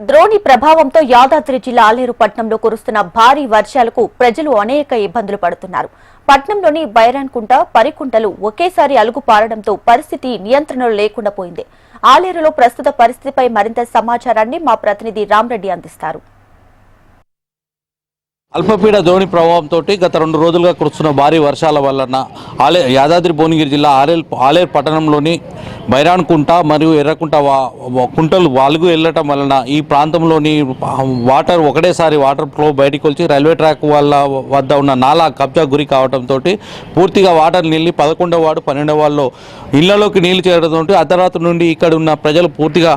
ద్రోణి ప్రభావంతో యాదాద్రి జిల్లా ఆలేరు పట్టణంలో కురుస్తున్న భారీ వర్షాలకు ప్రజలు అనేక ఇబ్బందులు పడుతున్నారు. పట్టణంలోని బైరాన్కుంట, పరికుంటలు ఒకేసారి అలుగు పారడంతో పరిస్థితి నియంత్రణలో లేకుండా పోయింది. ఆలేరులో ప్రస్తుత పరిస్థితిపై మరింత సమాచారాన్ని మా ప్రతినిధి రామ్రెడ్డి అందిస్తారు. అల్పపీడ ద్రోణి ప్రభావంతో గత 2 రోజులుగా కురుస్తున్న భారీ వర్షాల వలన యాదాద్రి భువనగిరి జిల్లా ఆలేరు పట్టణంలోని బైరాన్కుంట మరియు ఎర్రకుంట కుంటలు వాలుగు వెళ్లటం వలన ఈ ప్రాంతంలోని వాటర్ ఒకటేసారి వాటర్ ఫ్లో బయటకు వచ్చి రైల్వే ట్రాక్ వద్ద ఉన్న నాలా కబ్జా గురి కావడంతో పూర్తిగా వాటర్ నిల్లి 11వ వార్డు 12వ వార్డులో ఇళ్లలోకి నీళ్లు చేరడంతో అర్ధరాత్రి నుండి ఇక్కడ ఉన్న ప్రజలు పూర్తిగా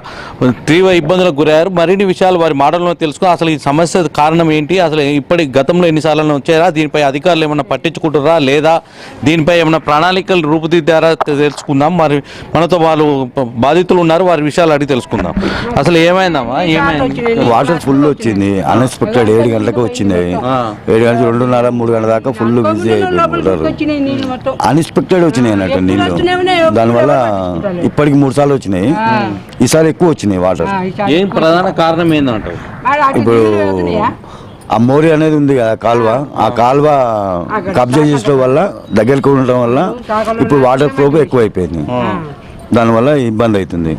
తీవ్ర ఇబ్బందులకు గురయ్యారు. మరిన్ని విషయాలు వారి మాటల్లో తెలుసుకుని అసలు ఈ సమస్య కారణం ఏంటి, అసలు గతంలో ఎన్నిసార్లు వచ్చారా, దీనిపై అధికారులు ఏమైనా పట్టించుకుంటారా లేదా, దీనిపై ఏమైనా ప్రణాళికలు రూపుదిద్దారా తెలుసుకుందాం. మరి మనతో వాళ్ళు బాధితులు ఉన్నారు, వారి విషయాలు అడిగి తెలుసుకుందాం. అసలు ఏమైందమ్మా? వాటర్ ఫుల్ వచ్చింది, అన్ఎక్స్పెక్టెడ్ 7 గంటలకు వచ్చింది. 7 గంటల 2:30, 3 గంటల దాకా ఫుల్ బిజీ అయిపోయింది. అన్ఎక్స్పెక్టెడ్ వచ్చినాయి అన్నట్టు నీళ్ళు. దానివల్ల ఇప్పటికి 3 సార్లు వచ్చినాయి, ఈసారి ఎక్కువ వచ్చినాయి వాటర్. ఏం ప్రధాన కారణం ఏంటంటారు? ఇప్పుడు ఆ మోరి అనేది ఉంది కదా కాలువ, ఆ కాలువ కబ్జా చేయడం వల్ల దగ్గరకు ఉండటం వల్ల ఇప్పుడు వాటర్ ఫ్లో ఎక్కువైపోయింది. దానివల్ల ఇబ్బంది అవుతుంది.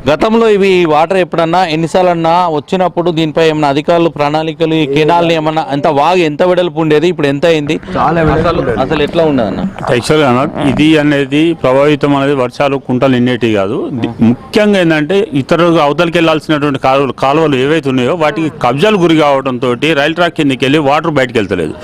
గతంలో ఇవి వాటర్ ఎప్పుడన్నా ఎన్నిసార్లన్నా వచ్చినప్పుడు దీనిపై ఏమన్నా అధికారులు ప్రణాళికలు ఈ కెనాల్ని ఏమన్నా ఎంత వాగు ఎంత వెడల్పు ఉండేది, ఇప్పుడు ఎంత అయింది, అసలు ఎట్లా ఉండదన్న? యాక్చువల్గా ఇది అనేది ప్రభావితం అనేది వర్షాలు కుంటలు నిన్నేటి కాదు. ముఖ్యంగా ఏంటంటే ఇతరులు అవతలకి వెళ్ళాల్సినటువంటి కాలువలు ఏవైతే ఉన్నాయో వాటికి కబ్జాలు గురి కావడంతో రైల్ ట్రాక్ కిందకి వెళ్ళి వాటర్ బయటకు వెళ్తలేదు.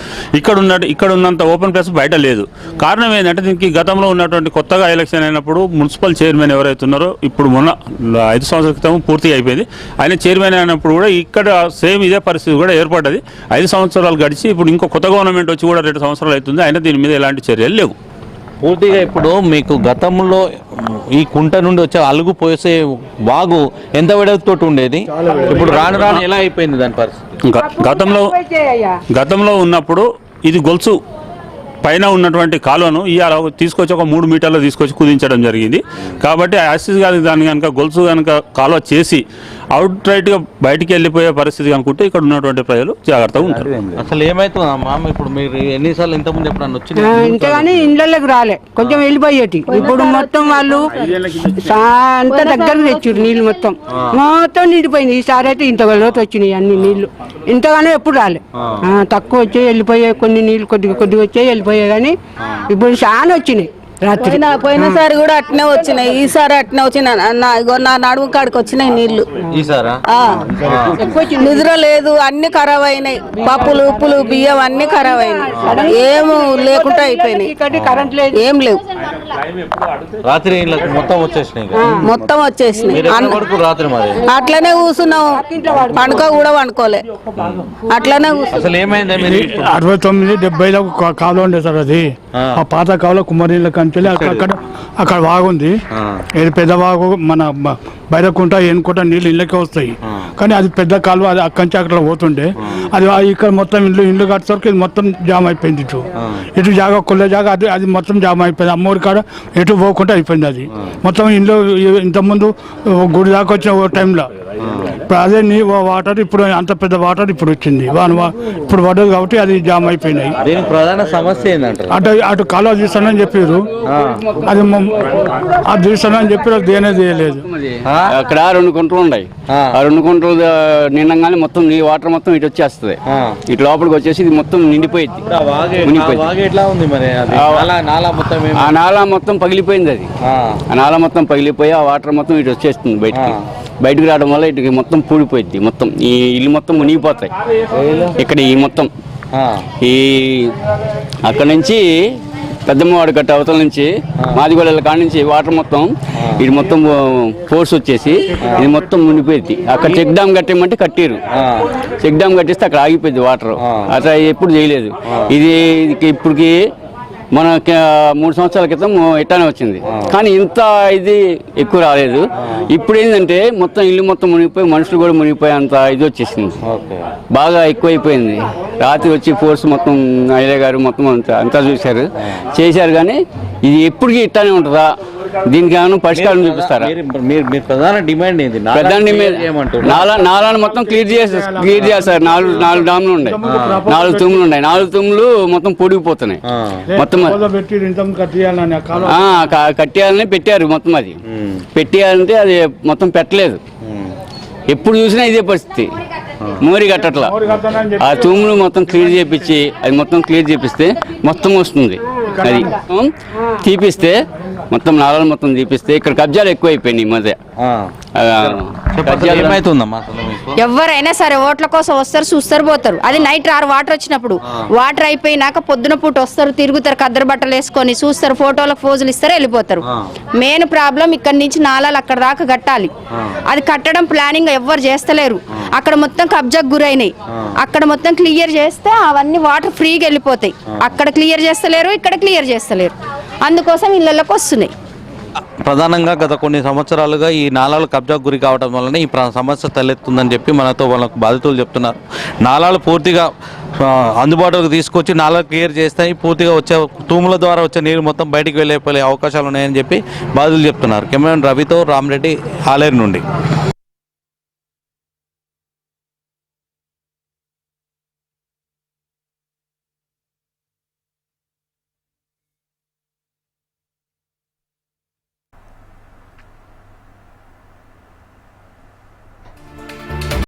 ఇక్కడ ఉన్నంత ఓపెన్ ప్లేస్ బయట లేదు. కారణం ఏంటంటే దీనికి గతంలో ఉన్నటువంటి కొత్తగా ఎలక్షన్ అయినప్పుడు మున్సిపల్ చైర్మన్ ఎవరైతే ఉన్నారో, ఇప్పుడు మొన్న 5 సంవత్సరాల క్రితం పూర్తిగా అయిపోయింది, ఆయన చైర్మన్ అయినప్పుడు కూడా ఇక్కడ సేమ్ ఇదే పరిస్థితి కూడా ఏర్పడ్డది. 5 సంవత్సరాలు గడిచి ఇప్పుడు ఇంకో కొత్త గవర్నమెంట్ వచ్చి కూడా 2 సంవత్సరాలు అవుతుంది, అయినా దీని మీద ఎలాంటి చర్యలు లేవు. పూర్తిగా ఇప్పుడు మీకు గతంలో ఈ కుంట నుండి వచ్చే అలుగు పోసే వాగు ఎంత వెడల్పుతోటి ఉండేది, ఇప్పుడు రాను రాను ఎలా అయిపోయింది దాని పరిస్థితి? గతంలో ఉన్నప్పుడు ఇది గొలుసు పైన ఉన్నటువంటి కాలువను ఇవాళ తీసుకొచ్చి ఒక 3 మీటర్లు తీసుకొచ్చి కుదించడం జరిగింది. కాబట్టి యాసిస్ గారి దాన్ని కనుక గొలుసు కనుక కాలువ చేసి అవుట్ రైట్గా బయటికి వెళ్ళిపోయే పరిస్థితి అనుకుంటే ఇక్కడ ఉన్నటువంటి ప్రజలు జాగ్రత్తగా ఉంటారు. అసలు ఏమైతుందమ్మా? ఇప్పుడు మీరు ఎన్నిసార్లు ఇంతకుముందు ఎప్పుడన్నా వచ్చి ఇంతగానే ఇండ్లకి రాలే, కొంచెం వెళ్ళిపోయేటి. ఇప్పుడు మొత్తం వాళ్ళు అంత దగ్గర తెచ్చారు, నీళ్ళు మొత్తం నిండిపోయింది. ఈసారి అయితే ఇంత లోతు వచ్చినాయి అన్ని నీళ్లు, ఇంతగానో ఎప్పుడు రాలే. తక్కువ వచ్చే వెళ్ళిపోయాయి, కొన్ని నీళ్ళు కొద్దిగా వచ్చాయి వెళ్ళిపోయాయి, కానీ ఇప్పుడు చాలా వచ్చినాయి. పోయినసారి కూడా అట్నే వచ్చినాయి, ఈసారి అట్నే వచ్చినాయి. నా నడుము కాడికి వచ్చినాయి నీళ్లు. నిద్ర లేదు, అన్ని ఖరాబ్ అయినాయి. పప్పులు ఉప్పులు బియ్యం అన్ని ఖరాబ్ అయినాయి, ఏమో లేకుండా అయిపోయినాయి, ఏం లేవు. రాత్రి మొత్తం వచ్చేసినాయి. అట్లనే కూర్చున్నాం, పండుక కూడా పండుకోలే, అట్లనే. అసలు ఏమైంది? 69-70లో కాలువ ఉండే సార్, అది ఆ పాత కాలువ కుమ్మరిళ్ళ కంచె అక్కడ వాగుంది. ఇది పెద్ద వాగు, మన బైరకుంట ఏనుకుంట నీళ్ళు ఇళ్ళకే వస్తాయి, కానీ అది పెద్ద కాలువ, అది అక్కడి నుంచి అక్కడ పోతుండే. అది ఇక్కడ మొత్తం ఇల్లు కట్టేసరికి ఇది మొత్తం జామ్ అయిపోయింది. ఇటు జాగా కొల్ల జాగా అది మొత్తం జామ్ అయిపోయింది. అమ్మోరి కాడ ఎటు పోకుండా అయిపోయింది. అది మొత్తం ఇంట్లో ఇంతకుముందు గుడి దాకా వచ్చిన టైంలో ఇప్పుడు అదే వాటర్, ఇప్పుడు అంత పెద్ద వాటర్ ఇప్పుడు వచ్చింది, ఇప్పుడు పడ్డది కాబట్టి అది జామ్ అయిపోయినాయి. ప్రధాన సమస్య ఏంటంటే అటు కాలువ తీస్తానని చెప్పారు, అది తీస్తానని చెప్పారు, అది దేనే చేయలేదు. అక్కడ 2 గుంటలు ఉన్నాయి, ఆ 2 గుంటలు నిండగానే మొత్తం నీ వాటర్ మొత్తం ఇటు వచ్చేస్తుంది, ఇటు లోపలికి వచ్చేసి ఇది మొత్తం నిండిపోయింది. ఆ నాలా మొత్తం పగిలిపోయింది, అది ఆ నాలా మొత్తం పగిలిపోయి ఆ వాటర్ మొత్తం ఇటు వచ్చేస్తుంది బయటకు రావడం వల్ల ఇటు మొత్తం పూడిపోయింది. మొత్తం ఈ ఇల్లు మొత్తం మునిగిపోతాయి. ఇక్కడ ఈ మొత్తం అక్కడ నుంచి పెద్దమ్మవాడి గట్ట అవతల నుంచి మాదిగోళ్ళ కాడ నుంచి వాటర్ మొత్తం ఇది మొత్తం ఫోర్స్ వచ్చేసి ఇది మొత్తం మునిగిపోయింది. అక్కడ చెక్ డ్యామ్ కట్టేయమంటే కట్టారు, చెక్ డ్యామ్ కట్టేస్తే అక్కడ ఆగిపోయింది వాటర్. అట్లా ఎప్పుడు చేయలేదు. ఇది ఇప్పటికి మన 3 సంవత్సరాల క్రితం ఇట్లానే వచ్చింది, కానీ ఇంత ఇది ఎక్కువ రాలేదు. ఇప్పుడు ఏంటంటే మొత్తం ఇల్లు మొత్తం మునిగిపోయి మనుషులు కూడా మునిగిపోయి అంత ఇది వచ్చేసింది, బాగా ఎక్కువైపోయింది. రాత్రి వచ్చి ఫోర్స్ మొత్తం అయ్య గారు మొత్తం అంతా చేశారు, కానీ ఇది ఎప్పటికీ ఇట్లానే ఉంటుందా దీనికి ఏమైనా పరిష్కారం చూపిస్తారా? మీరు ప్రధాన డిమాండ్ ఏంది? ప్రధాని ఏమంటారు? నాలాన్ని మొత్తం క్లియర్ చేయాలి సార్. నాలుగు డామ్లు ఉన్నాయి, 4 తుమ్ములు ఉన్నాయి. 4 తుమ్ములు మొత్తం పొడిగిపోతున్నాయి మొత్తం. కట్టేయాలని పెట్టారు మొత్తం, అది పెట్టేయాలంటే అది మొత్తం పెట్టలేదు. ఎప్పుడు చూసినా ఇదే పరిస్థితి, మోరీ కట్టట్లా. ఆ తూములు మొత్తం క్లియర్ చేపించి అది మొత్తం క్లియర్ చేపిస్తే మొత్తం వస్తుంది. అది తీపిస్తే మొత్తం నాళాలు మొత్తం తీపిస్తే ఇక్కడ కబ్జాలు ఎక్కువ అయిపోయినాయి ఈ మధ్య. ఏమైతుందమ్మా? ఎవరైనా సరే ఓట్ల కోసం వస్తారు, చూస్తారు, పోతారు. అది నైట్ వాటర్ వచ్చినప్పుడు, వాటర్ అయిపోయినాక పొద్దున పూట వస్తారు, తిరుగుతారు, కద్దరు బట్టలు వేసుకొని చూస్తారు, ఫోటోలకు పోజులు ఇస్తారు, వెళ్ళిపోతారు. మెయిన్ ప్రాబ్లం ఇక్కడ నుంచి నాళాలు అక్కడ దాకా కట్టాలి. అది కట్టడం ప్లానింగ్ ఎవ్వరు చేస్తలేరు. అక్కడ మొత్తం కబ్జాకు గురైనాయి. అక్కడ మొత్తం క్లియర్ చేస్తే అవన్నీ వాటర్ ఫ్రీగా వెళ్ళిపోతాయి. అక్కడ క్లియర్ చేస్తలేరు, ఇక్కడ క్లియర్ చేస్తలేరు. అందుకోసం ఇళ్ళకి వస్తున్నాయి. ప్రధానంగా గత కొన్ని సంవత్సరాలుగా ఈ నాలాలు కబ్జాకు గురి కావడం వల్లనే ఈ సమస్య తలెత్తుందని చెప్పి మనతో వాళ్ళకు బాధితులు చెప్తున్నారు. నాలాలు పూర్తిగా అందుబాటులోకి తీసుకొచ్చి నాలాలు క్లియర్ చేస్తాయి, పూర్తిగా వచ్చే తూముల ద్వారా వచ్చే నీరు మొత్తం బయటికి వెళ్ళే అవకాశాలు ఉన్నాయని చెప్పి బాధితులు చెప్తున్నారు. కెమెరామెన్ రవితో రామరెడ్డి, ఆలేరు నుండి.